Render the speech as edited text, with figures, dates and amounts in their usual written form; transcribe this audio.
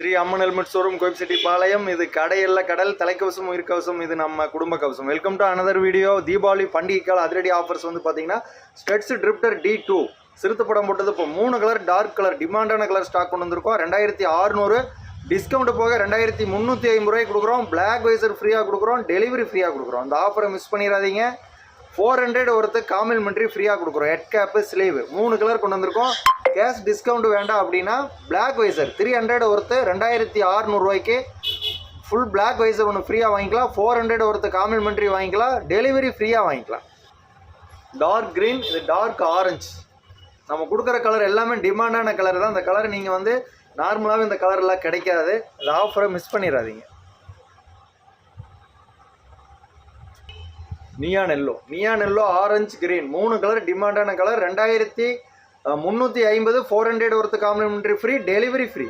ஸ்ரீ அம்மன் helmet showroom Gobichettipalayam. இது கடையல்ல கடல் தலைக்கவசம் உயிர்கவசம். இது நம்ம குடும்ப கவசம். Welcome to another video. Deepavali பண்டிகை கால அதிரடி ஆஃபர்ஸ் வந்து பார்த்தீங்கன்னா ஸ்டெட்ஸ் ட்ரிப்டர் D2 சிறுத்தை படம் போட்டது. இப்போ 3 கலர் டார்க் கலர் டிமாண்டான கலர் ஸ்டாக் கொண்டு வந்திருக்கோம். 2600 டிஸ்கவுண்ட் போக 2350 ரூபாய்க்கு கொடுக்குறோம். பிளாக் வைசர் ஃப்ரீயாக கொடுக்குறோம். டெலிவரி ஃப்ரீயாக கொடுக்குறோம். அந்த ஆஃபரை மிஸ் பண்ணிடாதீங்க. 400 ஒருத்தர் காம்ப்ளிமெண்ட்ரி ஃப்ரீயாக கொடுக்குறோம். ஹெட் கேப்பு ஸ்லீவ் 3 கலர் கொண்டு வந்திருக்கோம். கேஷ் டிஸ்கவுண்ட் வேண்டாம் அப்படின்னா பிளாக் வைசர் 300 ஒருத்தர் 2600 ரூபாய்க்கு ஃபுல் பிளாக் வைசர் ஒன்று ஃப்ரீயாக வாங்கிக்கலாம். 400 ஒருத்தர் காம்ப்ளிமெண்ட்ரி வாங்கிக்கலாம். டெலிவரி ஃப்ரீயாக வாங்கிக்கலாம். டார்க் க்ரீன், இது டார்க் ஆரஞ்சு. நம்ம கொடுக்குற கலர் எல்லாமே டிமாண்டான கலர் தான். அந்த கலர் நீங்கள் வந்து நார்மலாகவே இந்த கலர்லாம் கிடைக்காது. இந்த ஆஃபரை மிஸ் பண்ணிடாதீங்க. Neon yellow orange green 3 colour டிமாண்டான கலர். 2350 400 ஒருத்தர் காம்ப்ளிமெண்ட்ரி ஃப்ரீ. Delivery free.